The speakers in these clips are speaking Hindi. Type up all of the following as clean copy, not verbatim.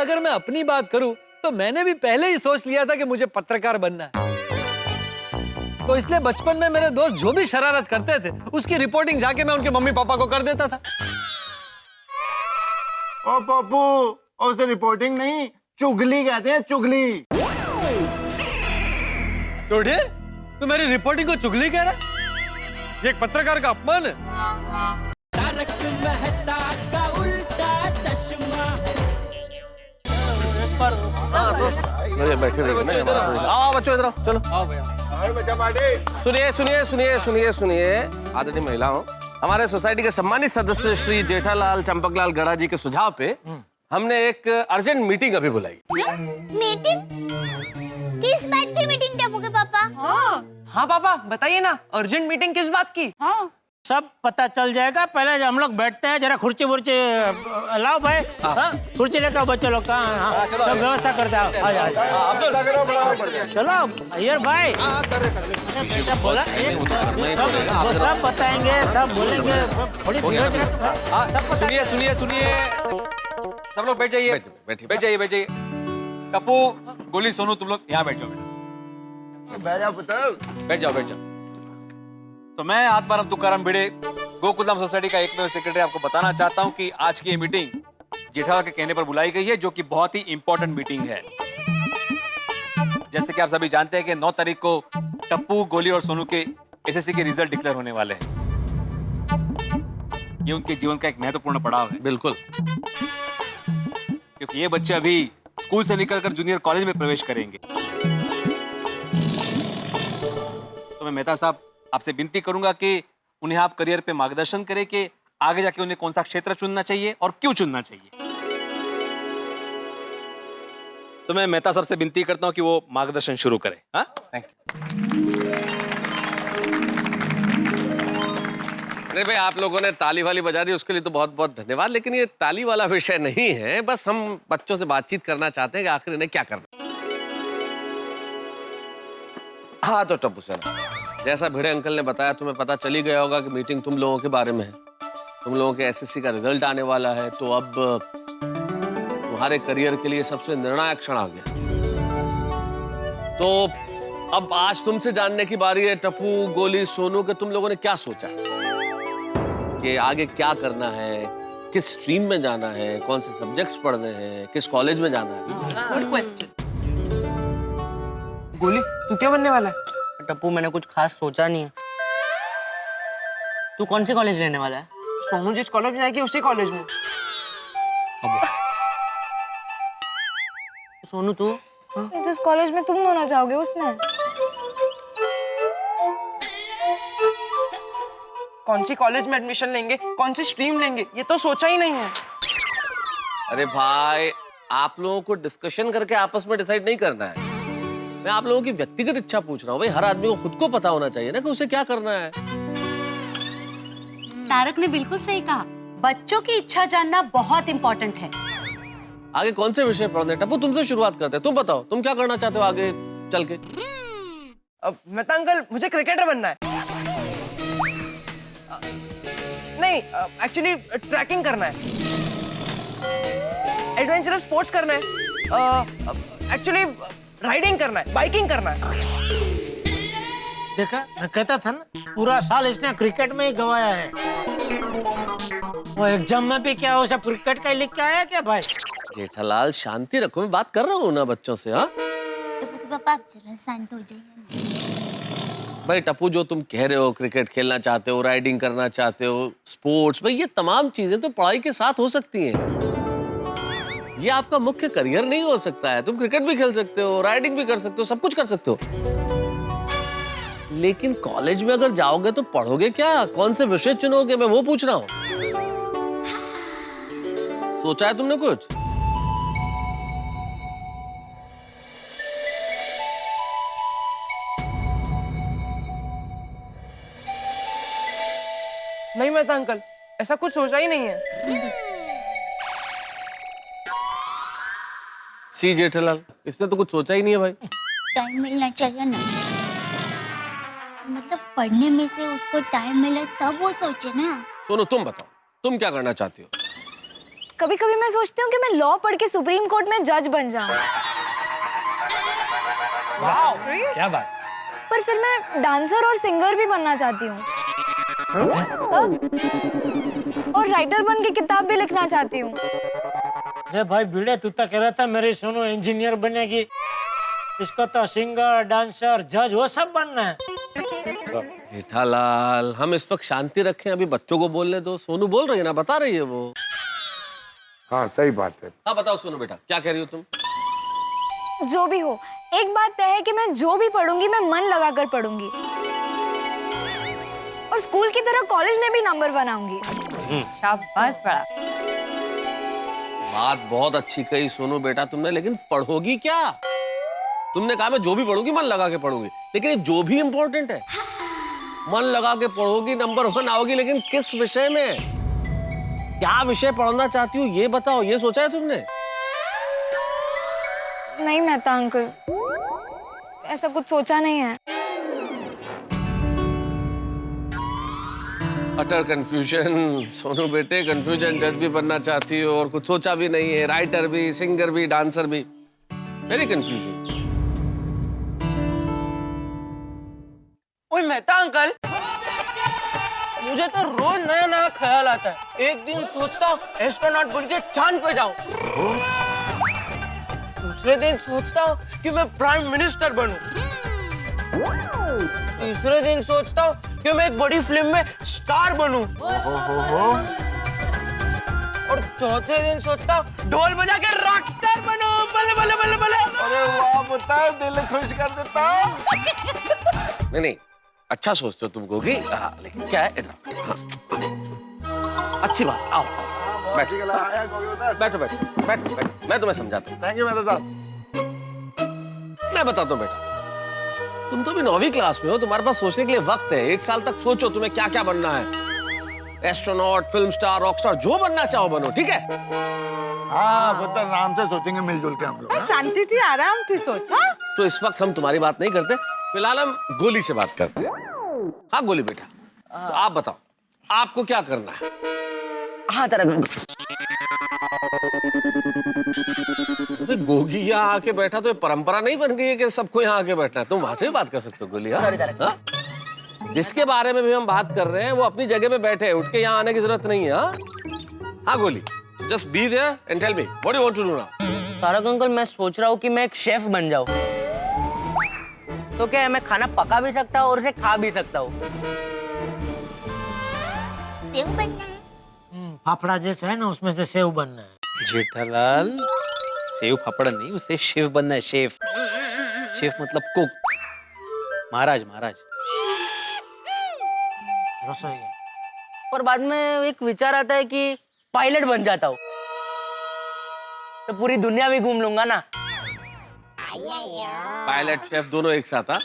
अगर मैं अपनी बात करूं तो मैंने भी पहले ही सोच लिया था कि मुझे पत्रकार बनना है। तो इसलिए बचपन में मेरे दोस्त जो भी शरारत करते थे उसकी रिपोर्टिंग जाके मैं उनके मम्मी पापा को कर देता था। ओ पप्पू, उसे रिपोर्टिंग नहीं, चुगली कहते हैं, चुगली। सोढ़े, तू मेरी रिपोर्टिंग को चुगली कह रहा है? ये एक पत्रकार का अपमान है। बैठे आओ बच्चों, इधर चलो। आओ भैया। सुनिए सुनिए सुनिए सुनिए सुनिए, आदरणीय महिलाओं, हमारे सोसाइटी के सम्मानित सदस्य श्री जेठालाल चंपकलाल गढ़ा जी के सुझाव पे हमने एक अर्जेंट मीटिंग अभी बुलाई। मीटिंग? किस बात की मीटिंग टप्पू के पापा? हाँ पापा, बताइए ना, अर्जेंट मीटिंग किस बात की? हाँ, सब पता चल जाएगा। पहले हम लोग बैठते हैं, जरा कुर्सी वुर्सी लाओ भाई। हाँ, कुर्सी लेकर बच्चे लोग का सब व्यवस्था करते हैं। चलो अय्यर भाई, सब बोला, सब बताएंगे, सब बोलेंगे। थोड़ी सुनिए सुनिए सुनिए, सब लोग बैठ जाइए, बैठ जाइए, बैठ जाइए। टप्पू, गोली, सोनू, तुम लोग यहाँ बैठ जाओ बेटा। बैठ जाओ पुत्र, बैठ जाओ, बैठ जाओ। तो मैं आत्माराम तुकाराम भिड़े, गोकुलधाम सोसाइटी का एकमेव सेक्रेटरी, आपको बताना चाहता हूं कि आज की ये मीटिंग जेठालाल के कहने पर बुलाई गई है, जो कि बहुत ही इंपॉर्टेंट मीटिंग है। जैसे कि आप सभी जानते हैं कि 9 तारीख को टप्पू, गोली और सोनू के एसएससी के रिजल्ट डिक्लेयर होने वाले हैं। ये उनके जीवन का एक महत्वपूर्ण पड़ाव है। बिल्कुल, क्योंकि ये बच्चे अभी स्कूल से निकलकर जूनियर कॉलेज में प्रवेश करेंगे। तो मैं मेहता साहब आपसे विनती करूंगा कि उन्हें आप करियर पे मार्गदर्शन करें कि आगे जाके उन्हें कौन सा क्षेत्र चुनना चाहिए और क्यों चुनना चाहिए। तो मैं मेहता साहब से विनती करता हूं कि वो मार्गदर्शन शुरू करें। हाँ, थैंक यू। अरे भाई, आप लोगों ने ताली वाली बजा दी, उसके लिए तो बहुत बहुत धन्यवाद। लेकिन ये ताली वाला विषय नहीं है, बस हम बच्चों से बातचीत करना चाहते हैं कि आखिर इन्हें क्या करना। हाँ तो टप्पू सर, जैसा भिड़े अंकल ने बताया, तुम्हें पता चल ही गया होगा कि मीटिंग तुम लोगों के बारे में है। तुम लोगों के एसएससी का रिजल्ट आने वाला है, तो अब तुम्हारे करियर के लिए सबसे निर्णायक क्षण आ गया। तो अब आज तुमसे जानने की बारी है टप्पू, गोली, सोनू, के तुम लोगों ने क्या सोचा कि आगे क्या करना है, किस स्ट्रीम में जाना है, कौन से सब्जेक्ट्स पढ़ने हैं, किस कॉलेज में जाना है। Good question. गोली, तू क्या बनने वाला है? टप्पू, मैंने कुछ खास सोचा नहीं है। तू कौन से कॉलेज लेने वाला है? सोनू जिस कॉलेज में जाएगी उसी कॉलेज में। सोनू तू? जिस कॉलेज में तुम दोनों जाओगे उसमें। कौन सी कॉलेज में एडमिशन लेंगे, कौन सी स्ट्रीम लेंगे, ये तो सोचा ही नहीं है। अरे भाई, आप लोगों को डिस्कशन करके आपस में डिसाइड नहीं करना है। मैं आप लोगों की व्यक्तिगत इच्छा पूछ रहा हूँ। भाई, हर आदमी को खुद को पता होना चाहिए ना कि उसे क्या करना है। तारक ने बिल्कुल सही कहा, बच्चों की इच्छा जानना बहुत इंपॉर्टेंट है। आगे कौन से विषय पढ़ने? टप्पू, तुमसे शुरुआत करते हैं। तुम बताओ, तुम क्या करना चाहते हो आगे चल के? अब मेहता अंकल, मुझे क्रिकेटर बनना है। नहीं, एक्चुअली ट्रैकिंग करना है, एडवेंचरस स्पोर्ट्स करना है, एक्चुअली राइडिंग करना है, बाइकिंग करना है। देखा, मैं कहता था ना, पूरा साल इसने क्रिकेट में ही गवाया है। वो एग्जाम में भी क्या, वो सब क्रिकेट का ही लिख के आया क्या भाई? जेठालाल, शांति रखो, मैं बात कर रहा हूँ ना बच्चों से। हाँ टप्पू के पापा, आप जरा शांत हो जाइए। भाई टप्पू, जो तुम कह रहे हो, क्रिकेट खेलना चाहते हो, राइडिंग करना चाहते हो, स्पोर्ट्स, भाई ये तमाम चीजें तो पढ़ाई के साथ हो सकती हैं। ये आपका मुख्य करियर नहीं हो सकता है। तुम क्रिकेट भी खेल सकते हो, राइडिंग भी कर सकते हो, सब कुछ कर सकते हो। लेकिन कॉलेज में अगर जाओगे तो पढ़ोगे क्या, कौन से विषय चुनोगे, मैं वो पूछ रहा हूँ। सोचा है तुमने कुछ? नहीं मेहता अंकल, ऐसा कुछ सोचा ही नहीं है। सी जेठालाल, इसने तो कुछ सोचा ही नहीं है भाई। टाइम मिलना चाहिए ना, मतलब पढ़ने में से उसको टाइम मिले तब वो सोचे ना। सोनू, तुम बताओ, तुम क्या करना चाहती हो? कभी कभी मैं सोचती हूँ कि मैं लॉ पढ़ के सुप्रीम कोर्ट में जज बन जाऊँ, क्या बात। पर फिर मैं डांसर और सिंगर भी बनना चाहती हूँ और राइटर बन के किताब भी लिखना चाहती हूँ। अरे भाई भिड़े, तू तो कह रहा था मेरी सोनू इंजीनियर बनेगी, इसको तो सिंगर, डांसर, जज वो सब बनना है। जेठालाल, हम इस वक्त शांति रखें, अभी बच्चों को बोलने दो। सोनू बोल रही है ना, बता रही है वो। हाँ सही बात है। हाँ बताओ सोनू बेटा, क्या कह रही हो तुम? जो भी हो, एक बात तय है कि मैं जो भी पढ़ूंगी मैं मन लगाकर पढ़ूंगी और स्कूल की तरह कॉलेज में भी नंबर 1 आऊंगी। शाबाश बड़ा। बात बहुत अच्छी कही सोनू बेटा तुमने, लेकिन पढ़ोगी क्या? तुमने कहा मैं जो भी पढ़ूंगी मन लगा के पढ़ूंगी, लेकिन ये जो भी इम्पोर्टेंट है। मन लगा के पढ़ोगी, नंबर 1 आओगी, लेकिन किस विषय में? क्या विषय पढ़ना चाहती हो ये बताओ, ये सोचा है तुमने? नहीं मेहता अंकल, ऐसा कुछ सोचा नहीं है। अटर कंफ्यूजन सोनू बेटे, कंफ्यूजन। जज भी बनना चाहती हो और कुछ सोचा भी नहीं है, राइटर भी, सिंगर भी, डांसर भी। Very confusion. ओए मेहता अंकल, मुझे तो रोज नया नया ख्याल आता है। एक दिन सोचता हूँ एस्ट्रोनॉट बन के चांद पे जाऊं, दूसरे दिन सोचता हूँ कि मैं प्राइम मिनिस्टर बनूं, तीसरे दिन सोचता हूँ कि मैं एक बड़ी फिल्म में स्टार बनूं, और चौथे दिन सोचता हूँ ढोल बजा के रॉक स्टार बनूं। बल्ले बल्ले बल्ले बल्ले। अरे वाह पुत्र, दिल खुश कर देता। नहीं नहीं, अच्छा सोचते हो तुम गोगी। हाँ, लेकिन क्या है इधर। हाँ। अच्छी बात, आओ बैठो बैठो बैठो बैठो बैठो, मैं तुम्हें समझाता हूँ। थैंक यू मेहता साहब। मैं बताता हूँ बेटा, तुम तो भी 9वीं क्लास में हो, तुम्हारे पास सोचने के लिए वक्त है। 1 साल तक सोचो तुम्हें क्या क्या बनना है। Astronaut, film star, rock star, जो बनना चाहो बनो, ठीक है? हाँ पुत्र, आराम से सोचेंगे मिलजुल के हम लोग। शांति थी, आराम थी सोच। हाँ? तो इस वक्त हम तुम्हारी बात नहीं करते, फिलहाल हम गोली से बात करते हैं। हाँ गोली बेटा, तो आप बताओ आपको क्या करना है? हाँ तेरा गोगी यहाँ आके बैठा तो ये परंपरा नहीं बन गई है कि सबको यहाँ आके बैठना है। तुम वहां से भी बात कर सकते हो गोली। हाँ? जिसके बारे में भी हम बात कर रहे हैं वो अपनी जगह पे बैठे, उठ के यहाँ आने की जरूरत नहीं है। हाँ Goli, just be there and tell me what you want to do now. Taarak uncle, मैं सोच रहा हूँ कि मैं एक शेफ बन जाऊँ। तो क्या है, मैं खाना पका भी सकता हूँ और उसे खा भी सकता हूँ। सेव बनना है। फाफड़ा जैसा है ना, उसमें से सेव बनना है। जेठालाल, सेव फाफड़ा नहीं, उसे शेफ बनना है। शेफ, शेफ मतलब कुक, महाराज महाराज। रसोईया। और बाद में एक विचार आता है कि पायलट बन जाता हूँ, तो पूरी दुनिया भी घूम लूंगा ना। पायलट शेफ दोनों एक साथ? हाँ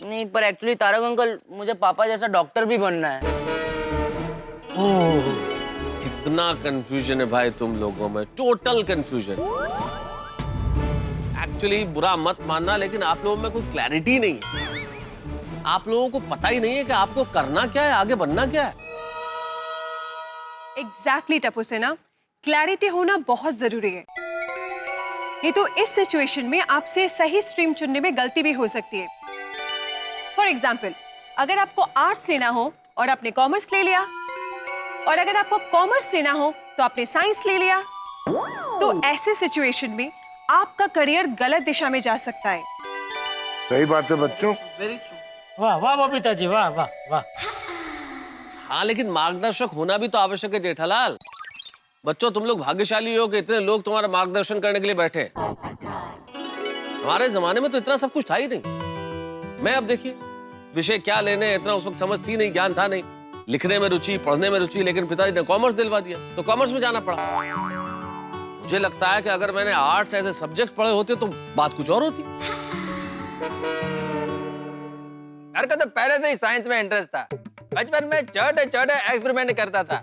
नहीं, पर एक्चुअली तारक अंकल, मुझे पापा जैसा डॉक्टर भी बनना है। कितना कंफ्यूजन है भाई तुम लोगों में, टोटल कंफ्यूजन। एक्चुअली बुरा मत मानना, लेकिन आप लोगों में कोई क्लैरिटी नहीं है। आप लोगों को पता ही नहीं है कि आपको करना क्या है, आगे बनना क्या है। एग्जैक्टली टप्पू सेना, क्लैरिटी होना बहुत जरूरी है। नहीं तो इस सिचुएशन में आपसे सही स्ट्रीम चुनने में गलती भी हो सकती है। फॉर एग्जाम्पल, अगर आपको आर्ट्स लेना हो और आपने कॉमर्स ले लिया, और अगर आपको कॉमर्स लेना हो तो आपने साइंस ले लिया, तो ऐसे सिचुएशन में आपका करियर गलत दिशा में जा सकता है। सही बात है बच्चों। वाह वाह बबीता जी, वाह वाह वाह। हाँ, लेकिन मार्गदर्शक होना भी तो आवश्यक है जेठालाल। बच्चों, तुम लोग भाग्यशाली हो कि इतने लोग तुम्हारा मार्गदर्शन करने के लिए बैठे हैं। हमारे जमाने में तो इतना सब कुछ था ही नहीं। मैं अब देखिए, विषय क्या लेने इतना उस वक्त समझ थी नहीं, ज्ञान था नहीं। लिखने में रुचि, पढ़ने में रुचि, लेकिन पिताजी ने कॉमर्स दिलवा दिया तो कॉमर्स में जाना पड़ा। मुझे लगता है कि अगर मैंने आर्ट्स ऐसे सब्जेक्ट पढ़े होते तो बात कुछ और होती। यार का तो पहले से ही साइंस में इंटरेस्ट था। बचपन में छोटे छोटे एक्सपेरिमेंट करता था।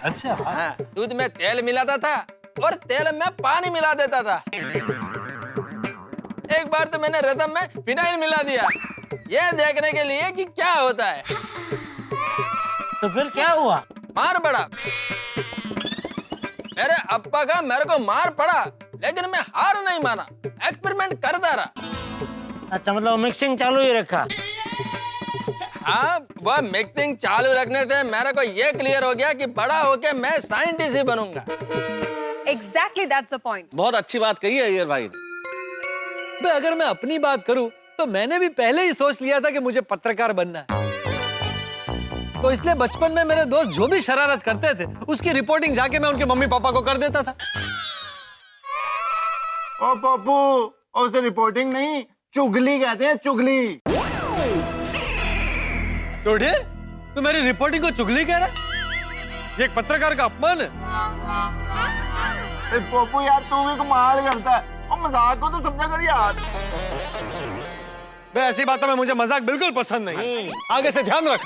अच्छा। हाँ, दूध में तेल मिलाता था और तेल में पानी मिला देता था। एक बार तो मैंने रसम में फिनाइल मिला दिया, ये देखने के लिए कि क्या होता है। तो फिर क्या हुआ? मार पड़ा। मेरे अप्पा का मेरे को मार पड़ा, लेकिन मैं हार नहीं माना, एक्सपेरिमेंट करता रहा। अच्छा, मतलब मिक्सिंग चालू ही रखा। हाँ, वह मिक्सिंग चालू रखने से मेरे को ये क्लियर हो गया कि बड़ा होके मैं साइंटिस्ट ही बनूंगा। Exactly, that's the point. बहुत अच्छी बात कही है अय्यर भाई ने। बे, अगर मैं अपनी बात करूं तो मैंने भी पहले ही सोच लिया था कि मुझे पत्रकार बनना है। तो इसलिए बचपन में मेरे दोस्त जो भी शरारत करते थे उसकी रिपोर्टिंग जाके मैं उनके मम्मी पापा को कर देता था। ओ पप्पू, उसे रिपोर्टिंग नहीं, चुगली कहते हैं, चुगली। सोडे, तू मेरी रिपोर्टिंग को चुगली कह रहा है? ये एक पत्रकार का अपमान है। पप्पू यार, तू भी कमाल करता है, और मजाक को तो समझा कर यार। बे, ऐसी बातों में मुझे मजाक बिल्कुल पसंद नहीं। आगे से ध्यान रख।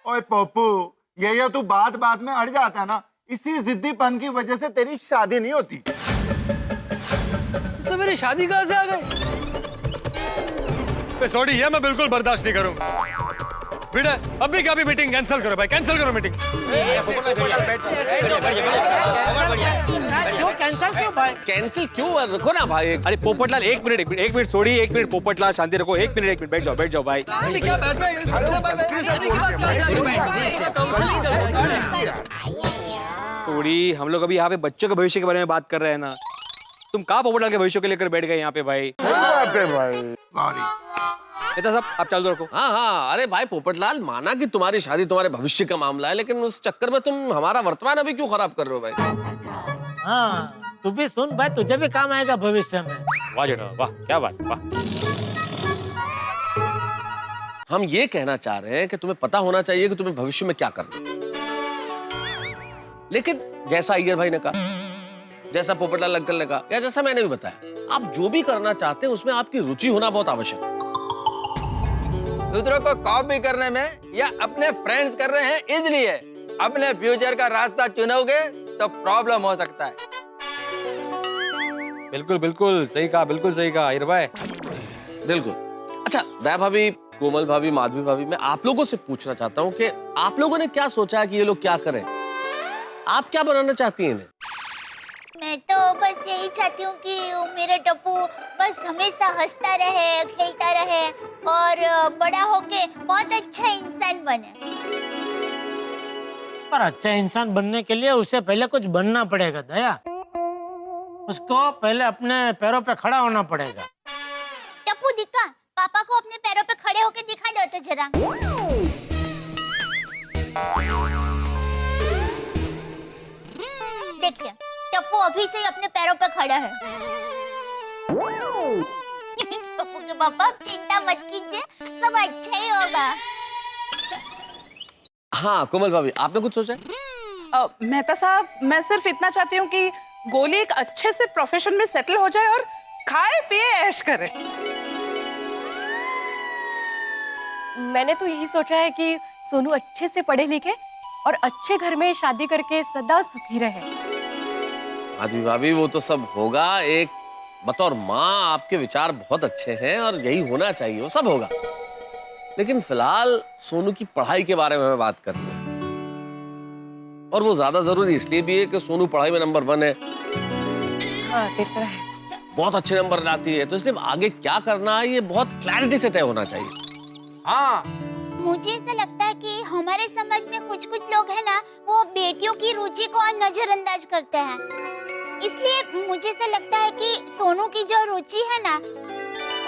ओए पप्पू, ये तू बात बात में अड़ जाता है ना, इसी जिद्दीपन की वजह से तेरी शादी नहीं होती। तो मेरी शादी कहां से आ गई? सॉरी, ये मैं बिल्कुल बर्दाश्त नहीं करूंगा। बेटा, अभी क्या भी मीटिंग कैंसिल करो भाई, कैंसिल करो मीटिंग। क्यों कैंसिल क्यों भाई? कैंसिल क्यों? रखो ना भाई। अरे पोपटलाल, एक मिनट छोड़ी, एक मिनट पोपटलाल, शांति रखो, एक मिनट बैठ जाओ भाई। क्या बैठ रहा है? थोड़ी, हम लोग अभी यहाँ पे बच्चों के भविष्य के बारे में बात कर रहे हैं ना। तुम कहाँ पोपटलाल के भविष्य को लेकर बैठ गए यहाँ पे भाई? नेता साहब, आप चालू रखो। हाँ हाँ, अरे भाई पोपटलाल, माना कि तुम्हारी शादी तुम्हारे भविष्य का मामला है, लेकिन उस चक्कर में तुम हमारा वर्तमान अभी क्यों खराब कर रहे हो भाई? हाँ, तू भी सुन भाई, तुझे भी काम आएगा भविष्य में। वाह जेठा, वाह, क्या बात, वाह। हम ये कहना चाह रहे हैं कि तुम्हें पता होना चाहिए कि तुम्हें भविष्य में क्या करना है। लेकिन जैसा अय्यर भाई ने कहा, जैसा पोपटलाल अंकल ने कहा, या जैसा मैंने भी बताया, आप जो भी करना चाहते हैं उसमें आपकी रुचि होना बहुत आवश्यक है। दूसरों को कॉपी करने में या अपने फ्रेंड्स कर रहे हैं, इसलिए अपने फ्यूचर का रास्ता चुनोगे तो प्रॉब्लम हो सकता है। बिल्कुल सही कहा, बिल्कुल सही कहा अय्यर भाई। बिल्कुल। अच्छा, दया भाभी, कोमल भाभी, माधवी भाभी, मैं आप लोगों से पूछना चाहता हूँ कि आप लोगों ने क्या सोचा है कि ये लोग क्या करें? आप क्या बनाना चाहती हैं इन्हें? मैं तो बस यही चाहती हूँ कि मेरा टप्पू बस हमेशा हंसता रहे, खेलता रहे और बड़ा होके बहुत अच्छा इंसान बने। पर अच्छा इंसान बनने के लिए उसे पहले कुछ बनना पड़ेगा दया। उसको पहले अपने पैरों पे खड़ा होना पड़ेगा। टप्पू दिखा, पापा को अपने पैरों पे खड़े होके दिखा दो तो जरा। देखिए, टप्पू अभी से ही अपने पैरों पे खड़ा है। टप्पू के पापा, चिंता मत कीजिए, सब अच्छा ही होगा। हाँ कोमल भाभी, आपने कुछ सोचा है? मेहता साहब, मैं सिर्फ इतना चाहती हूँ कि गोली एक अच्छे से प्रोफेशन में सेटल हो जाए और खाए पिए ऐश करे। मैंने तो यही सोचा है कि सोनू अच्छे से पढ़े लिखे और अच्छे घर में शादी करके सदा सुखी रहे। माधवी भाभी, वो तो सब होगा। एक बतौर माँ आपके विचार बहुत अच्छे हैं और यही होना चाहिए, वो सब होगा। लेकिन फिलहाल सोनू की पढ़ाई के बारे में हमें बात करनी है, और वो ज्यादा जरूरी इसलिए भी है कि सोनू पढ़ाई में नंबर 1 है। हाँ, दिख रहा है। बहुत अच्छे नंबर लाती है, तो इसलिए आगे क्या करना है ये बहुत क्लैरिटी से तय होना चाहिए। हाँ, मुझे ऐसा लगता है कि हमारे समाज में कुछ लोग हैं ना, वो बेटियों की रुचि को नजरअंदाज करते हैं। इसलिए मुझे ऐसा लगता है कि सोनू की जो रुचि है ना,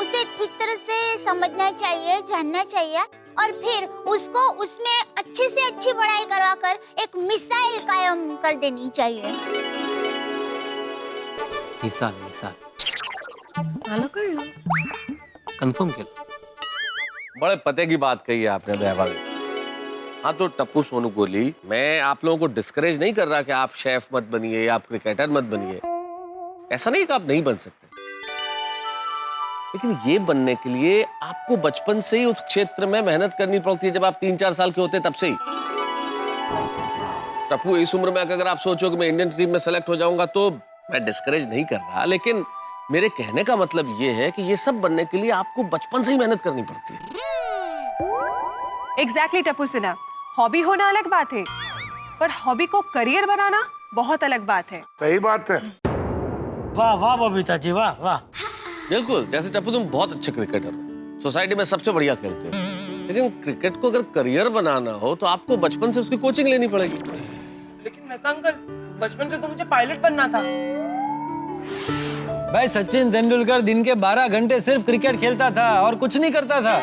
उसे ठीक तरह से समझना चाहिए, जानना चाहिए, और फिर उसको उसमें अच्छे से अच्छी पढ़ाई करवाकर एक मिसाइल कायम कर देनी चाहिए। मिसाल हेलो कर लो। कंफर्म कर। बड़े पते की बात कही है आपने दया भाभी। हाँ, तो टप्पू, सोनू, गोली, मैं आप लोगों को डिस्करेज नहीं कर रहा कि आप शेफ मत बनिए, आप क्रिकेटर मत बनिए। ऐसा नहीं कि आप नहीं बन सकते, लेकिन ये बनने के लिए आपको बचपन से ही उस क्षेत्र में मेहनत करनी पड़ती है। जब आप 3-4 साल के होते तब से ही। टप्पू, इस उम्र में अगर आप सोचो कि मैं इंडियन टीम में सेलेक्ट हो जाऊंगा, तो मैं डिस्करेज नहीं कर रहा, लेकिन मेरे कहने का मतलब ये है कि ये सब बनने के लिए आपको बचपन से ही मेहनत करनी पड़ती है। एग्जैक्टली टप्पू सिन्हा, हॉबी होना अलग बात है, पर हॉबी को करियर बनाना बहुत अलग बात है। सही बात है। वाह वाह बबीता जी, वाह वाह। बिल्कुल, जैसे टप्पू तुम बहुत अच्छे क्रिकेटर हो, सोसाइटी में सबसे बढ़िया खेलते हो, लेकिन क्रिकेट को अगर करियर बनाना हो तो आपको बचपन से उसकी कोचिंग लेनी पड़ेगी। लेकिन मेहता अंकल, बचपन से तो मुझे पायलट बनना था। भाई सचिन तेंदुलकर दिन के 12 घंटे सिर्फ क्रिकेट खेलता था और कुछ नहीं करता था।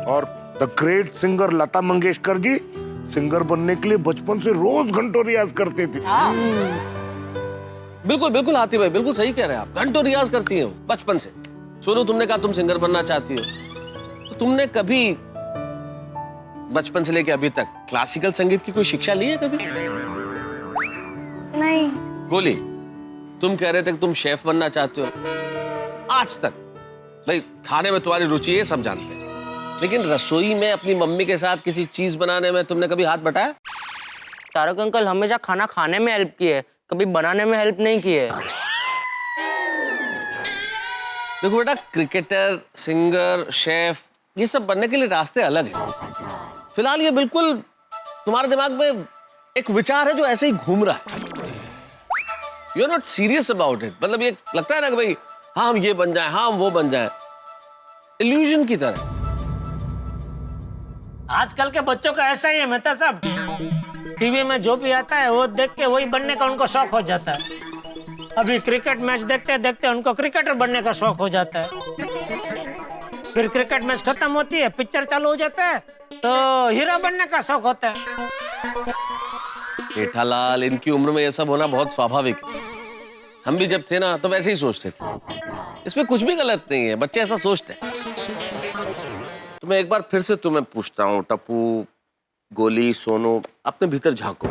और the great singer Lata Mangeshkar ji singer बनने के लिए बचपन से रोज घंटों रियाज करते थे। बिल्कुल बिल्कुल हाथी भाई, बिल्कुल सही कह रहे हैं आप, घंटों रियाज करती हो बचपन से। सोनू, तुमने कहा तुम सिंगर बनना चाहती हो, तो तुमने कभी बचपन से लेके अभी तक क्लासिकल संगीत की कोई शिक्षा ली है कभी? नहीं। गोली, तुम कह रहे थे कि तुम शेफ बनना चाहते हो, आज तक भाई खाने में तुम्हारी रुचि है सब जानते हैं, लेकिन रसोई में अपनी मम्मी के साथ किसी चीज बनाने में तुमने कभी हाथ बटाया? तारक अंकल हमेशा खाना खाने में हेल्प की है, कभी बनाने में हेल्प नहीं की है। देखो बेटा, क्रिकेटर, सिंगर, शेफ, ये सब बनने के लिए रास्ते अलग हैं। फिलहाल ये बिल्कुल तुम्हारे दिमाग में एक विचार है जो ऐसे ही घूम रहा है। You are not serious about it. मतलब ये लगता है ना कि भाई हाँ हम ये बन जाए, हाँ हम वो बन जाए, इल्यूजन की तरह। आजकल के बच्चों का ऐसा ही है मेहता साहब, टीवी में जो भी आता है वो देख के वही बनने का उनको शौक हो जाता है। अभी क्रिकेट मैच देखते देखते उनको क्रिकेटर बनने का शौक हो जाता है, फिर क्रिकेट मैच खत्म होती है, पिक्चर चालू हो जाता है तो हीरो बनने का शौक होता है। जेठालाल, इनकी उम्र में ये सब होना बहुत स्वाभाविक है। हम भी जब थे ना तो वैसे ही सोचते थे, इसमें कुछ भी गलत नहीं है, बच्चे ऐसा सोचते हैं। तो मैं एक बार फिर से तुम्हें पूछता हूँ टप्पू, गोली, सोनू, अपने भीतर झांको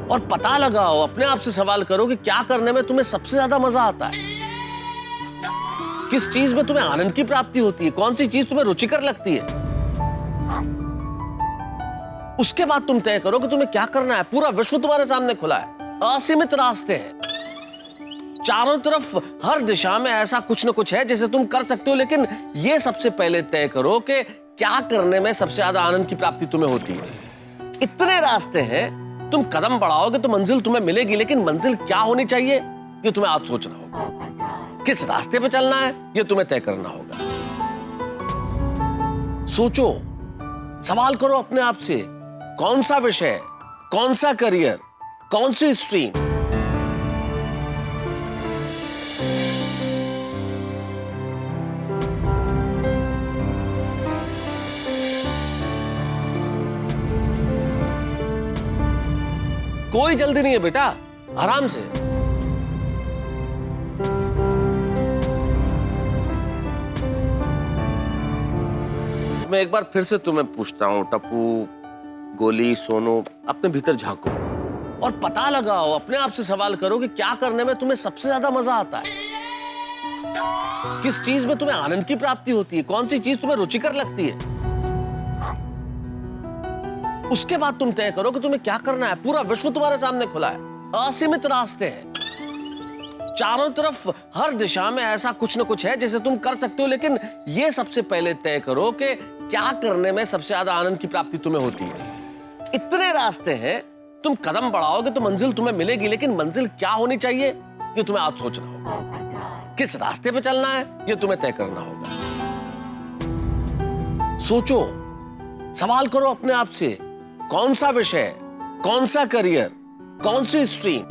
और पता लगाओ, अपने आप से सवाल करो कि क्या करने में तुम्हें सबसे ज्यादा मजा आता है, किस चीज में तुम्हें आनंद की प्राप्ति होती है, कौन सी चीज तुम्हें रुचिकर लगती है। उसके बाद तुम तय करो कि तुम्हें क्या करना है। पूरा विश्व तुम्हारे सामने खुला है, असीमित रास्ते हैं चारों तरफ, हर दिशा में ऐसा कुछ न कुछ है जिसे तुम कर सकते हो, लेकिन यह सबसे पहले तय करो कि क्या करने में सबसे ज्यादा आनंद की प्राप्ति तुम्हें होती है। इतने रास्ते हैं, तुम कदम बढ़ाओगे तो मंजिल तुम्हें मिलेगी, लेकिन मंजिल क्या होनी चाहिए ये तुम्हें आज सोचना होगा। किस रास्ते पे चलना है ये तुम्हें तय करना होगा। सोचो, सवाल करो अपने आप से, कौन सा विषय, कौन सा करियर, कौन सी स्ट्रीम। कोई जल्दी नहीं है बेटा, आराम से। मैं एक बार फिर से तुम्हें पूछता हूं टप्पू, गोली, सोनू, अपने भीतर झांको और पता लगाओ, अपने आप से सवाल करो कि क्या करने में तुम्हें सबसे ज्यादा मजा आता है, किस चीज में तुम्हें आनंद की प्राप्ति होती है, कौन सी चीज तुम्हें रुचिकर लगती है। उसके बाद तुम तय करो कि तुम्हें क्या करना है। पूरा विश्व तुम्हारे सामने खुला है, असीमित रास्ते हैं चारों तरफ, हर दिशा में ऐसा कुछ न कुछ है जिसे तुम कर सकते हो, लेकिन यह सबसे पहले तय करो कि क्या करने में सबसे ज्यादा आनंद की प्राप्ति तुम्हें होती है। इतने रास्ते हैं, तुम कदम बढ़ाओगे तो मंजिल तुम्हें मिलेगी, लेकिन मंजिल क्या होनी चाहिए ये तुम्हें आज सोचना होगा। किस रास्ते पे चलना है ये तुम्हें तय करना होगा। सोचो, सवाल करो अपने आप से, कौन सा विषय, कौन सा करियर, कौन सी स्ट्रीम।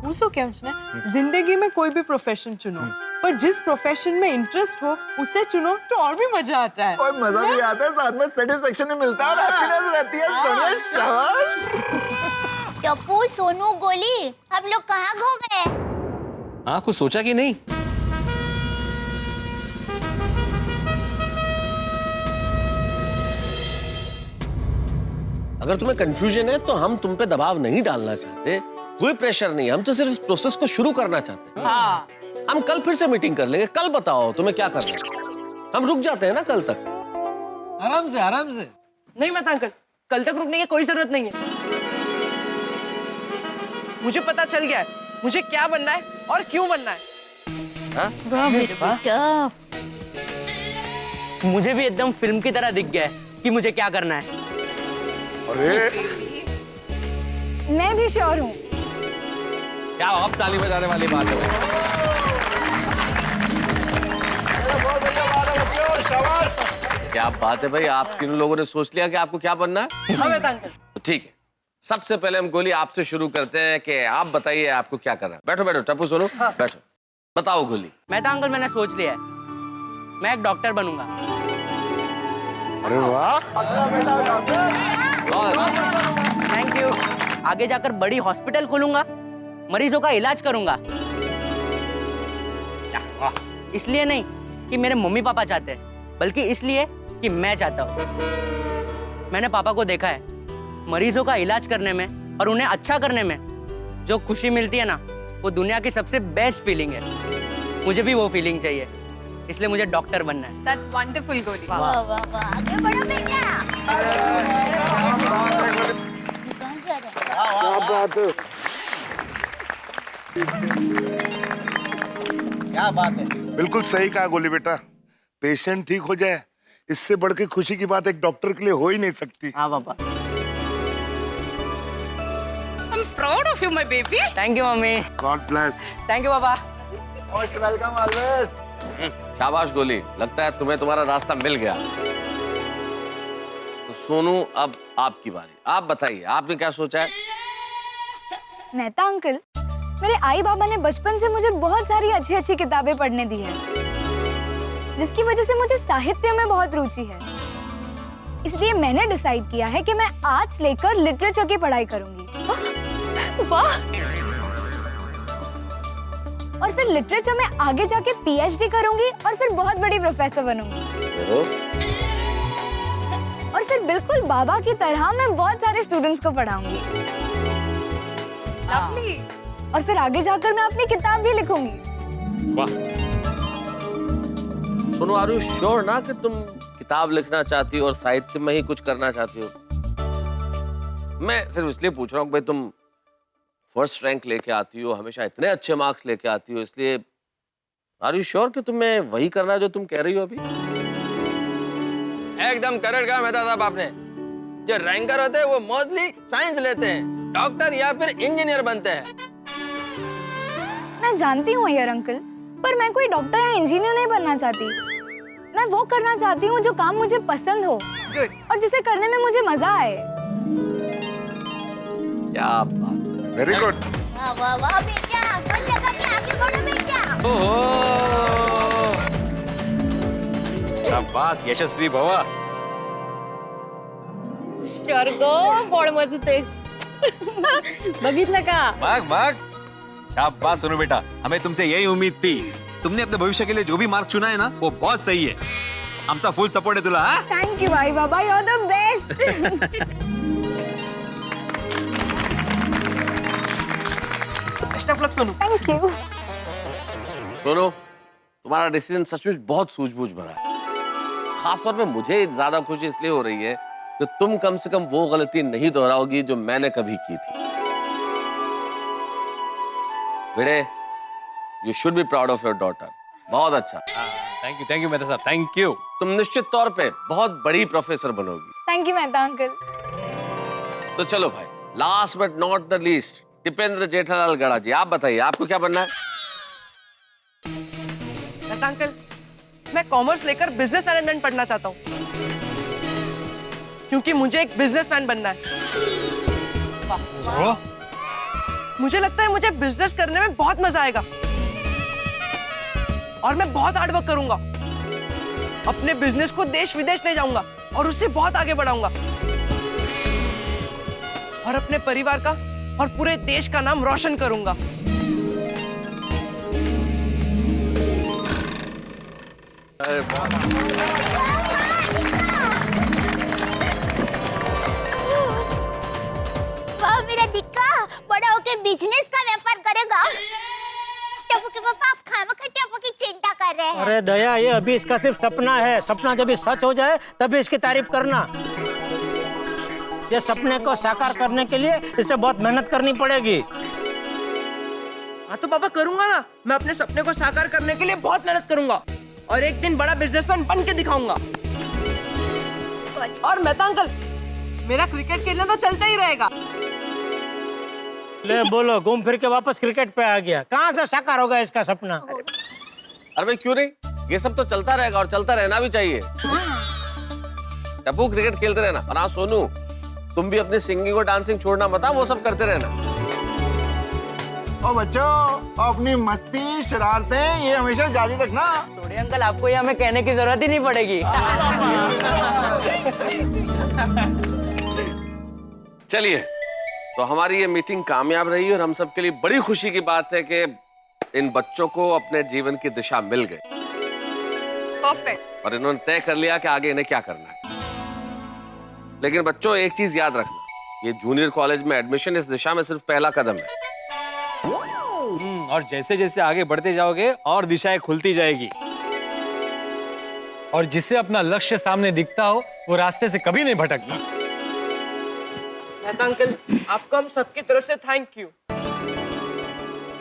पूछो क्या उसने, जिंदगी में कोई भी प्रोफेशन चुनो, पर जिस प्रोफेशन में इंटरेस्ट हो उसे चुनो तो और भी मजा आता है। और मजा भी आता है, साथ में सेटिस्फेक्शन भी मिलता है और हैप्पीनेस रहती है। सोनिया, शाबाश। टप्पू, सोनू, गोली, आप लोग कहाँ खो गए? हाँ, कुछ सोचा कि नहीं? अगर तुम्हें कंफ्यूजन है तो हम तुम पे दबाव नहीं डालना चाहते, कोई प्रेशर नहीं, हम तो सिर्फ इस प्रोसेस को शुरू करना चाहते हैं। हाँ। हम कल फिर से मीटिंग कर लेंगे, कल बताओ तुम्हें क्या करना है। हम रुक जाते हैं ना कल तक। आराम से, आराम से। नहीं मेहता अंकल, कल तक रुकने की कोई जरूरत नहीं है। मुझे पता चल गया है मुझे क्या बनना है और क्यों बनना है। हाँ? वाह मेरे बेटा। मुझे भी एकदम फिल्म की तरह दिख गया है कि मुझे क्या करना है। अरे मैं भी श्योर हूँ। क्या अब ताली बजाने वाली बात है? क्या बात है भाई, आप तीनों लोगों ने सोच लिया कि आपको क्या बनना है? हाँ मेहता अंकल। तो ठीक है, सबसे पहले हम गोली आपसे शुरू करते हैं कि आप बताइए आपको क्या करना है। बैठो बैठो टप्पू सोनू, बैठो, बताओ गोली। मेहता अंकल मैंने सोच लिया है, मैं एक डॉक्टर बनूंगा। अरे वाह, थैंक यू। आगे जाकर बड़ी हॉस्पिटल खोलूंगा, मरीजों का इलाज करूंगा। इसलिए नहीं कि मेरे मम्मी पापा चाहते हैं, बल्कि इसलिए कि मैं चाहता हूँ। मैंने पापा को देखा है, मरीजों का इलाज करने में और उन्हें अच्छा करने में जो खुशी मिलती है ना, वो दुनिया की सबसे बेस्ट फीलिंग है। मुझे भी वो फीलिंग चाहिए, इसलिए मुझे डॉक्टर बनना है। That's wonderful, गोली। वाह वाह वाह, आगे बढ़ो बेटा। कहाँ जा रहे हैं? क्या बात है, क्या बात है। बिल्कुल सही कहा गोली बेटा। पेशेंट ठीक हो जाए, इससे बढ़ के खुशी की बात एक डॉक्टर के लिए हो ही नहीं सकती। हाँ पापा। I'm proud of you, my baby. Thank you mummy. God bless. Thank you papa. Most welcome always. शाबाश गोली, लगता है तुम्हें तुम्हारा रास्ता मिल गया। तो सोनू अब आपकी बारी, आप बताइए आपने क्या सोचा है? मेहता अंकल, मेरे आई बाबा ने बचपन से मुझे बहुत सारी अच्छी अच्छी किताबें पढ़ने दी हैं, जिसकी वजह से मुझे साहित्य में बहुत रुचि है। इसलिए मैंने डिसाइड किया है कि मैं आर्ट्स लेकर लिटरेचर की पढ़ाई करूंगी। वाह! और फिर लिटरेचर में आगे जाके पीएचडी करूंगी और फिर बहुत बड़ी प्रोफेसर बनूंगी। और फिर बिल्कुल बाबा की तरह मैं बहुत सारे स्टूडेंट्स को पढ़ाऊंगी। Lovely. और फिर आगे जाकर मैं अपनी किताब भी लिखूंगी। वाह, सोनू आर यू श्योर ना कि तुम किताब लिखना चाहती हो और साहित्य में ही कुछ करना चाहती हो? मैं सिर्फ इसलिए पूछ रहा हूँ भाई, तुम फर्स्ट रैंक लेके आती हो, हमेशा इतने अच्छे मार्क्स लेके आती हो, इसलिए आर यू श्योर कि तुम्हें वही करना है जो तुम कह रही हो अभी? एकदम करेक्ट कहा मेहता साहब आपने। जो रैंकर होते हैं वो मोस्टली साइंस लेते हैं, डॉक्टर या फिर इंजीनियर बनते हैं। मैं जानती हूँ अय्यर अंकल, पर मैं कोई डॉक्टर या इंजीनियर नहीं बनना चाहती। मैं वो करना चाहती हूँ जो काम मुझे पसंद हो और जिसे करने में मुझे मजा आए। क्या बात, वेरी गुड। वाह वाह वाह बेटा, मन लगा के आगे बढ़ो बेटा। शाबाश, यशस्वी भवा। स्वर्ग गोड मजते बघितलं का? मग शाबाश सोनू बेटा, हमें तुमसे यही उम्मीद थी। तुमने अपने भविष्य के लिए जो भी मार्ग चुना है ना, वो बहुत सही है। आमचा फुल सपोर्ट है तुला। हाँ? थैंक यू भाई बाबा, you are the best. Best of luck Sonu. Thank you. Sonu, तुम्हारा डिसीजन सचमुच बहुत सूझबूझ भरा है। खासतौर पे मुझे ज्यादा खुशी इसलिए हो रही है कि तुम कम से कम वो गलती नहीं दोहराओगी जो मैंने कभी की थी। बेटे, you should be proud of your daughter. बहुत अच्छा। थैंक यू मेहता साहब, थैंक यू। तुम निश्चित तौर पे बहुत बड़ी प्रोफेसर बनोगी। Thank you Mehta uncle. तो चलो भाई, last but not the least, Dipendra Jethalal Gada ji, आप बताइए आपको क्या बनना है? मेहता अंकल, मैं कॉमर्स लेकर बिजनेस मैनेजमेंट पढ़ना चाहता हूँ, क्योंकि मुझे एक बिजनेसमैन बनना है। मुझे लगता है मुझे बिजनेस करने में बहुत मजा आएगा और मैं बहुत हार्ड वर्क करूंगा। अपने बिजनेस को देश विदेश ले जाऊंगा और उससे बहुत आगे बढ़ाऊंगा और अपने परिवार का और पूरे देश का नाम रोशन करूंगा। वाह मेरा दिक्का, बड़ा होके बिजनेस का व्यापार करेगा। टप्पू के पापा, आप खामखा टप्पू की चिंता कर रहे हैं। अरे दया, ये अभी इसका सिर्फ सपना है। सपना जब सच हो जाए तभी इसकी तारीफ करना। ये सपने को साकार करने के लिए इसे बहुत मेहनत करनी पड़ेगी। हाँ तो पापा करूंगा ना, मैं अपने सपने को साकार करने के लिए बहुत मेहनत करूंगा। और एक दिन बड़ा बिजनेसमैन बन के दिखाऊंगा। और मेहता अंकल, मेरा क्रिकेट खेलना तो चलता ही रहेगा। ले बोलो, घूम फिर के वापस क्रिकेट पे आ गया। कहाँ से साकार होगा इसका सपना? अरे भाई क्यों नहीं, ये सब तो चलता रहेगा और चलता रहना भी चाहिए। टप्पू क्रिकेट खेलते रहना, और हाँ सोनू, तुम भी अपनी सिंगिंग और डांसिंग छोड़ना मत, वो सब करते रहना। ओ बच्चों, अपनी मस्ती शरारतें ये हमेशा जारी रखना। थोड़ी अंकल, आपको ये हमें कहने की जरूरत ही नहीं पड़ेगी। चलिए, तो हमारी ये मीटिंग कामयाब रही और हम सबके लिए बड़ी खुशी की बात है कि इन बच्चों को अपने जीवन की दिशा मिल गई। परफेक्ट। और इन्होंने तय कर लिया कि आगे इन्हें क्या करना है। लेकिन बच्चों, एक चीज याद रखना, ये जूनियर कॉलेज में एडमिशन इस दिशा में सिर्फ पहला कदम है। और जैसे जैसे आगे बढ़ते जाओगे और दिशाएं खुलती जाएगी। और जिसे अपना लक्ष्य सामने दिखता हो वो रास्ते से कभी नहीं भटकता। मेहता अंकल, आपको हम सबकी तरफ से thank you.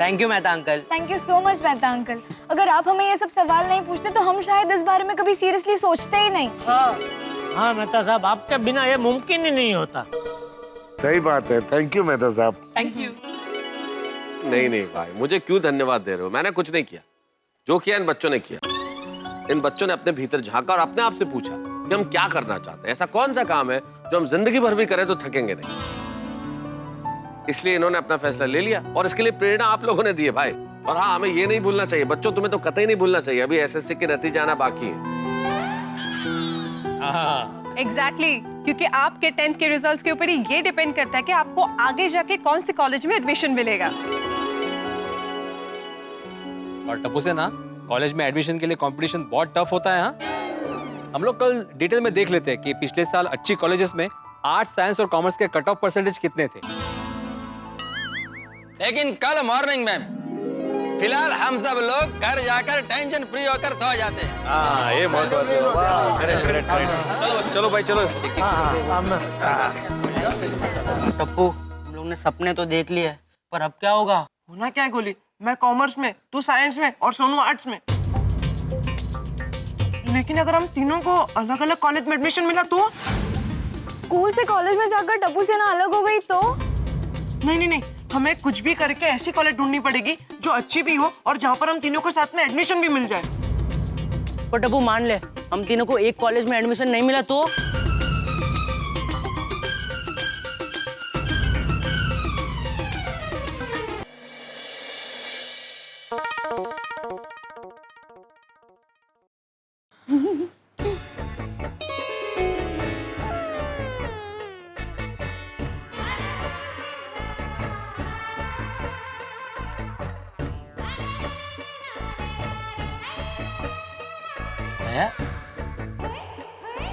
Thank you Mehta uncle. Thank you so much Mehta uncle. अगर आप हमें ये सब सवाल नहीं पूछते तो हम शायद इस बारे में कभी सीरियसली सोचते ही नहीं। हाँ मेहता साहब, आपके बिना ये मुमकिन ही नहीं होता। सही बात है। थैंक यू मेहता साहब। Thank you. नहीं नहीं भाई, मुझे क्यों धन्यवाद दे रहे हो? मैंने कुछ नहीं किया, जो किया इन बच्चों ने किया। इन बच्चों ने अपने भीतर झांका और अपने आप से पूछा कि हम क्या करना चाहते हैं। ऐसा कौन सा काम है जो हम जिंदगी भर भी करें तो थकेंगे नहीं। इसलिए इन्होंने अपना फैसला ले लिया और इसके लिए प्रेरणा आप लोगों ने दी है भाई। और हाँ, हमें ये नहीं भूलना चाहिए बच्चों, तुम्हें तो कतई नहीं भूलना चाहिए, अभी एसएससी के नतीजे आना बाकी है। एग्जैक्टली, क्योंकि आपके 10th के रिजल्ट्स के ऊपर ही ये डिपेंड करता है कि आपको आगे जाके कौन से कॉलेज में एडमिशन मिलेगा। और टप्पू से ना, कॉलेज में एडमिशन के लिए कंपटीशन बहुत टफ होता है। हाँ, हम लोग कल डिटेल में देख लेते हैं कि पिछले साल अच्छी कॉलेजेस में आर्ट्स, साइंस और कॉमर्स के कट ऑफ परसेंटेज कितने थे। लेकिन कल मॉर्निंग में फिलहाल हम सब लोग घर जाकर टेंशन फ्री होकर सो जाते हैं। हाँ, ये बहुत चलो भाई, चलो। टप्पू, हम लोग ने सपने तो देख लिए, पर अब क्या होगा? होना क्या है गोली? मैं कॉमर्स में, तू साइंस में और सोनू आर्ट्स में। लेकिन अगर हम तीनों को अलग अलग कॉलेज में एडमिशन मिला तो? स्कूल से कॉलेज में जाकर टप्पू से ना अलग हो गई तो? नहीं नहीं नहीं, हमें कुछ भी करके ऐसी कॉलेज ढूंढनी पड़ेगी जो अच्छी भी हो और जहाँ पर हम तीनों को साथ में एडमिशन भी मिल जाए। पर टप्पू मान ले, हम तीनों को एक कॉलेज में एडमिशन नहीं मिला तो?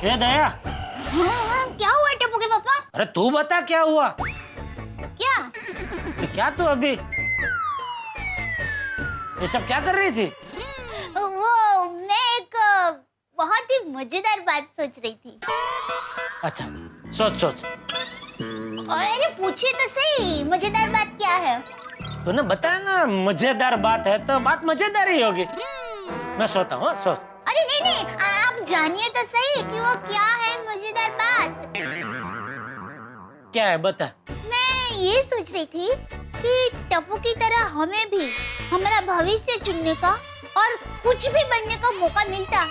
ये दया, क्या हुआ टप्पू के पापा? अरे तू बता क्या हुआ? क्या? क्या तू अभी ये सब क्या कर रही थी? वो मैं एक बहुत ही मजेदार बात सोच रही थी। अच्छा, सोच सोच। अरे पूछिए तो सही, मजेदार बात क्या है? तूने बताया ना मजेदार बात है तो बात मजेदार ही होगी। मैं सोता हूँ, सोच। अरे नहीं नहीं, आप जानिए तो सही कि वो क्या है मजेदार बात। क्या है बता। मैं ये सोच रही थी कि टप्पू की तरह हमें भी हमारा भविष्य चुनने का और कुछ भी बनने का मौका मिलता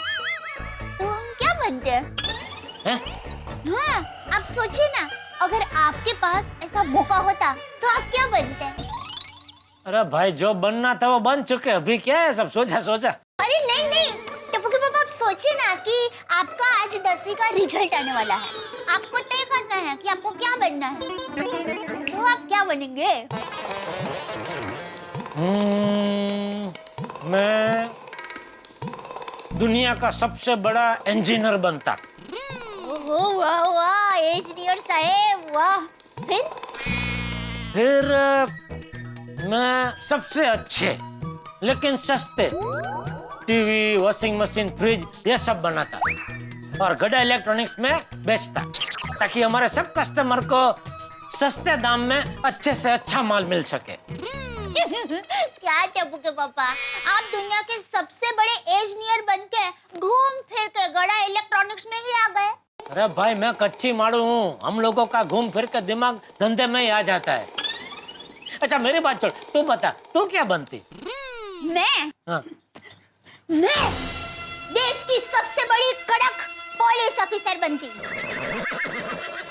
तो हम क्या बनते हैं? हाँ, आप सोचिए ना, अगर आपके पास ऐसा मौका होता तो आप क्या बनते? अरे भाई, जो बनना था वो बन चुके, अभी क्या है सब सोचा सोचा। अरे नहीं नहीं टप्पू के पापा, आप सोचिए ना कि आपका आज 10वीं का रिजल्ट आने वाला है, आपको तय करना है कि आपको क्या बनना है, तो आप क्या बनेंगे? मैं दुनिया का सबसे बड़ा इंजीनियर बनता। ओह वाह वाह, इंजीनियर साहब, वाह। फिर मैं सबसे अच्छे लेकिन सस्ते टीवी, वॉशिंग मशीन, फ्रिज ये सब बनाता और गड्ढा इलेक्ट्रॉनिक्स में बेचता, ताकि हमारे सब कस्टमर को सस्ते दाम में अच्छे से अच्छा माल मिल सके। क्या टप्पू के पापा, आप दुनिया के सबसे बड़े इंजीनियर बनके घूम फिर के गड़ा इलेक्ट्रॉनिक्स में ही आ गए। अरे भाई मैं कच्ची मारू हूँ, हम लोगों का घूम फिर के दिमाग धंधे में ही आ जाता है। अच्छा मेरी बात छोड़, तू बता तू क्या बनती? मैं हाँ। मैं देश की सबसे बड़ी कड़क पुलिस ऑफिसर बनती,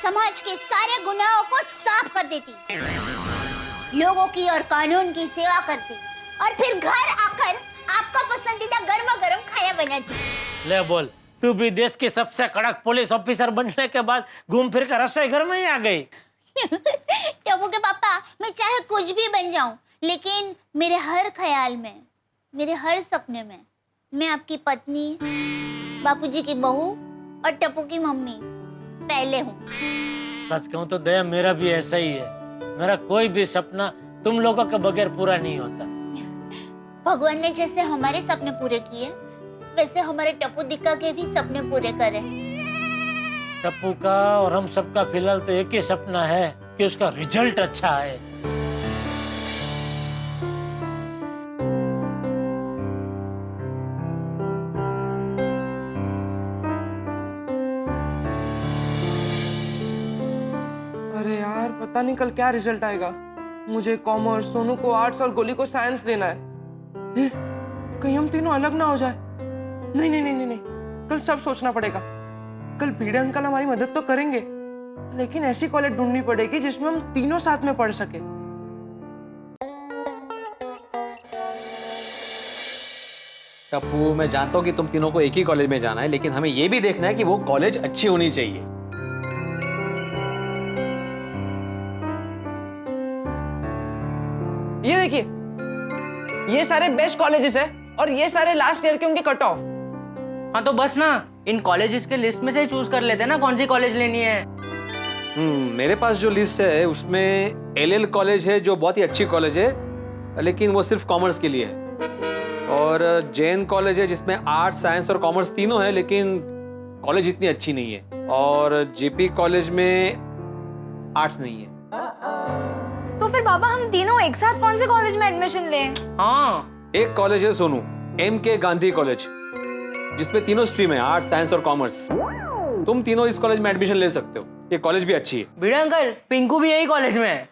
समाज के सारे गुनाहों को साफ कर देती, लोगों की और कानून की सेवा करती और फिर घर आकर आपका पसंदीदा गर्मा गर्म खाना बनाती। ले बोल, तू भी देश की सबसे कड़क पुलिस ऑफिसर बनने के बाद घूम फिर कर रसोई घर में ही आ गई। टप्पू के पापा, मैं चाहे कुछ भी बन जाऊं, लेकिन मेरे हर ख्याल में, मेरे हर सपने में मैं आपकी पत्नी, बापूजी की बहू और टप्पू की मम्मी पहले हूँ। सच कहूँ तो दया मेरा भी ऐसा ही है, मेरा कोई भी सपना तुम लोगों के बगैर पूरा नहीं होता। भगवान ने जैसे हमारे सपने पूरे किए, वैसे हमारे टप्पू दिक्का के भी सपने पूरे करे। टप्पू का और हम सबका फिलहाल तो एक ही सपना है कि उसका रिजल्ट अच्छा है। अरे यार पता नहीं कल क्या रिजल्ट आएगा। मुझे कॉमर्स, सोनू को आर्ट्स और गोली को साइंस लेना है। कहीं हम तीनों अलग ना हो जाए। नहीं नहीं नहीं नहीं नहीं, कल सब सोचना पड़ेगा। कल भिड़े अंकल हमारी मदद तो करेंगे, लेकिन ऐसी कॉलेज ढूंढनी पड़ेगी जिसमें हम तीनों साथ में पढ़ सके। टप्पू, मैं जानता हूँ कि तुम तीनों को एक ही कॉलेज में जाना है, लेकिन हमें ये भी देखना है कि वो कॉलेज अच्छी होनी चाहिए। ये देखिए, ये सारे बेस्ट कॉलेजेस है और ये सारे लास्ट ईयर के उनके कट ऑफ। हाँ तो बस ना, इन कॉलेजेस के लिस्ट में से ही चूज कर लेते हैं ना कौन सी कॉलेज लेनी है। मेरे पास जो लिस्ट है उसमें एलएल कॉलेज है जो बहुत ही अच्छी कॉलेज है, लेकिन वो सिर्फ कॉमर्स के लिए है। और जैन कॉलेज है जिसमें आर्ट्स, साइंस और कॉमर्स तीनों है, लेकिन कॉलेज इतनी अच्छी नहीं है। और जेपी कॉलेज में आर्ट्स नहीं है। तो फिर बाबा हम तीनों एक साथ कौन से कॉलेज में एडमिशन लें? हाँ, एक कॉलेज है सोनू, MK गांधी कॉलेज, जिसमें तीनों स्ट्रीम है, आर्ट्स, साइंस और कॉमर्स। तुम तीनों इस कॉलेज में एडमिशन ले सकते हो, ये कॉलेज भी अच्छी है। भिड़े अंकल, पिंकू भी यही कॉलेज में है।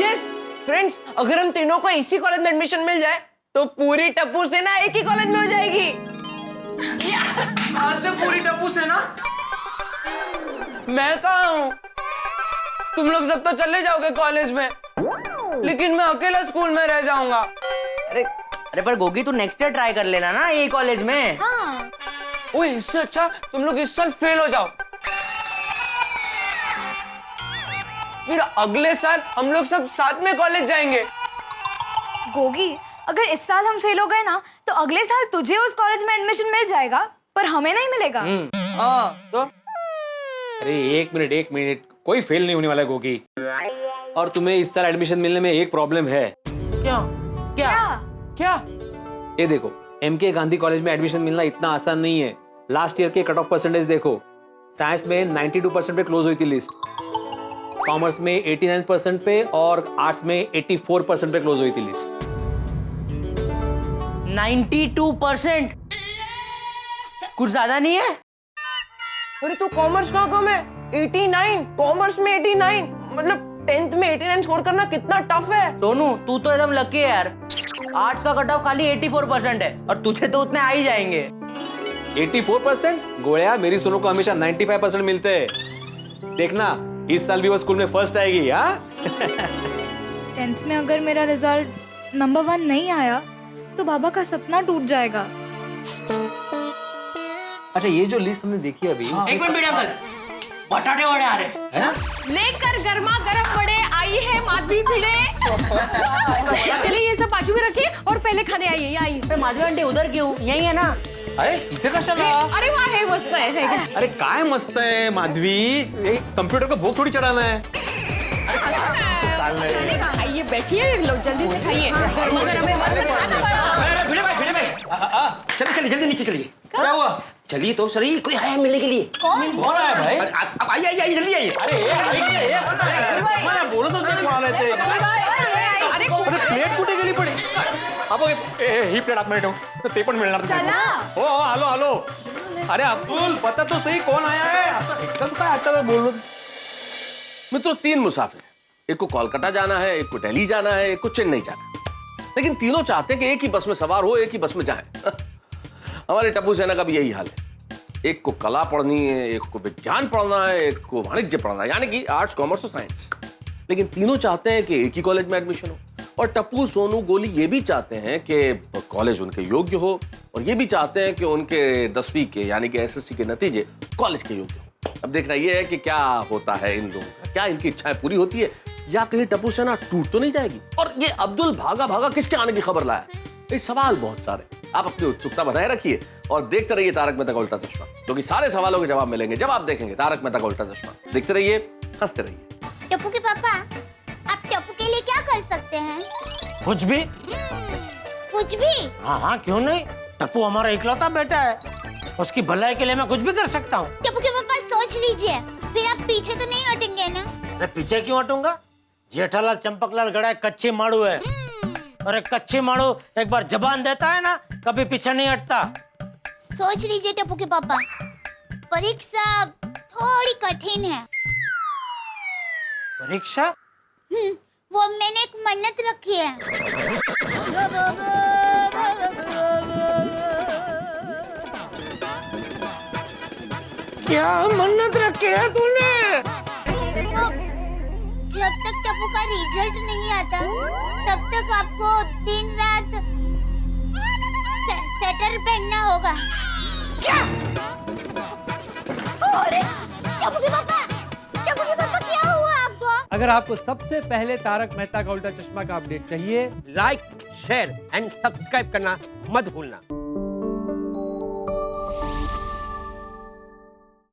यस फ्रेंड्स, अगर हम तीनों को इसी कॉलेज में एडमिशन मिल जाए तो पूरी टप्पू सेना एक ही कॉलेज में हो जाएगी। कहाँ से पूरी टप्पू सेना? मैं कहाँ हूँ? तुम लोग सब तो चले जाओगे कॉलेज में, लेकिन मैं अकेला स्कूल में रह जाऊंगा। अरे पर गोगी, तू नेक्स्ट ईयर ट्राई कर लेना ना यही कॉलेज में। हाँ। ओए, इससे अच्छा तुम लोग इस साल फेल हो जाओ, फिर अगले साल हम लोग सब साथ में कॉलेज जाएंगे। गोगी, अगर इस साल हम फेल हो गए ना तो अगले साल तुझे उस कॉलेज में एडमिशन मिल जाएगा, पर हमें नहीं मिलेगा। हाँ तो अरे एक मिनट, कोई फेल नहीं होने वाला है गोगी। और तुम्हें इस साल एडमिशन मिलने में एक प्रॉब्लम है। क्या? क्या? क्या? ये देखो, MK गांधी कॉलेज में एडमिशन मिलना इतना आसान नहीं है। लास्ट ईयर के कट ऑफ परसेंटेज देखो, साइंस में 92% पे क्लोज हुई थी लिस्ट, कॉमर्स में 89% पे और आर्ट्स में 84% पे क्लोज हुई थी लिस्ट। 92%? कुछ ज्यादा नहीं है? अरे तो कॉमर्स का कम है 89, कॉमर्स में 89, मतलब 10th में 89 स्कोर करना कितना टफ है। सोनू, तू तो एकदम लकी है यार, आर्ट्स का कट ऑफ खाली 84% है और तुझे तो उतने आ ही जाएंगे। 84%? गोया, मेरी सोनू को हमेशा 95% मिलते हैं। देखना इस साल भी वो स्कूल में फर्स्ट आएगी। हाँ 10th में अगर मेरा रिजल्ट नंबर 1 नहीं आया तो बाबा का सपना टूट जाएगा। अच्छा, ये जो लिस्ट हमने देखी अभी, एक मिनट भिड़े अंकल, बटाटे वड़े आ रहे हैं। लेकर गर्मा गर्म बड़े आई है माधवी भिड़े। चलिए ये सब बाजू में रखिए और पहले खाने आइए। आइए। माधवी आंटी उधर क्यों? यही है ना? अरे इथे कशाला? अरे वाह, है मस्त है। अरे काय मस्त है माधवी, कंप्यूटर को भूख थोड़ी चढ़ाना है। खाइए, बैठिए, लोग जल्दी से खाइए। गर्मा गर्म है, मस्त खाना। भिड़े भाई चलिए जल्दी नीचे चलिए। क्या हुआ? चलिए तो सही, कोई आया मिलने के लिए। कौन आया भाई? अब आइए जल्दी आइए। बोलो तो देख लेते। अरे प्लेट अबो ही प्लेट आप मिनिट ते पण मिळणार नाही. चला. हो आलो आलो. अरे अब्दुल पता तो सही कौन आया है? आता एकदम काय अचानक बोल रहे. मित्रों 3 मुसाफिर, एक को कोलकाता जाना है, एक को दिल्ली जाना है, एक को चेन्नई जाना है, लेकिन तीनों चाहते हैं कि एक ही बस में सवार हो, एक ही बस में जाएं. हमारे टप्पू सेना का भी यही हाल है. एक को कला पढ़नी है, एक को विज्ञान पढ़ना है, एक को वाणिज्य पढ़ना है, यानी कि आर्ट्स कॉमर्स और साइंस. लेकिन तीनों चाहते हैं कि एक ही कॉलेज में एडमिशन हो. और टप्पू सोनू गोली ये भी चाहते हैं कि कॉलेज उनके योग्य हो, और ये भी चाहते हैं कि उनके 10वीं के यानी कि एसएससी के नतीजे कॉलेज के योग्य हो. अब देखना ये है कि क्या होता है इन लोगों का, क्या इनकी इच्छाएं पूरी होती है या कहीं टप्पू सेना टूट तो नहीं जाएगी. और ये अब्दुल भागा भागा किसके आने की खबर लाया? ये सवाल बहुत सारे. आप अपनी उत्सुकता बनाए रखिए और देखते रहिए तारक मेहता का उल्टा चश्मा, क्योंकि सारे सवालों के जवाब मिलेंगे जब आप देखेंगे तारक मेहता का उल्टा चश्मा. देखते रहिए, हंसते रहिए. टप्पू के पापा, आप टप्पू के लिए क्या कर सकते हैं? कुछ भी. कुछ भी? हाँ हाँ क्यों नहीं, टप्पू हमारा इकलौता बेटा है, उसकी भलाई के लिए मैं कुछ भी कर सकता हूँ. टप्पू के पापा सोच लीजिए, फिर आप पीछे तो नहीं हटेंगे ना? मैं पीछे क्यों हटूंगा? जेठालाल चंपकलाल गड़ा कच्चे माड़ू है, और एक कच्चे माड़ू एक बार जबान देता है ना, कभी पीछे नहीं हटता. सोच लीजिए टप्पू के पापा, परीक्षा थोड़ी कठिन है. परीक्षा? वो मैंने एक मन्नत रखी है. क्या मन्नत रखी है तूने? तो जब तक टप्पू का रिजल्ट नहीं आता तब तक आपको दिन रात स्वेटर पहनना होगा. क्या? अरे टप्पू के पापा क्या हुआ आपको? अगर आपको सबसे पहले तारक मेहता का उल्टा चश्मा का अपडेट चाहिए, लाइक, शेयर एंड सब्सक्राइब करना मत भूलना.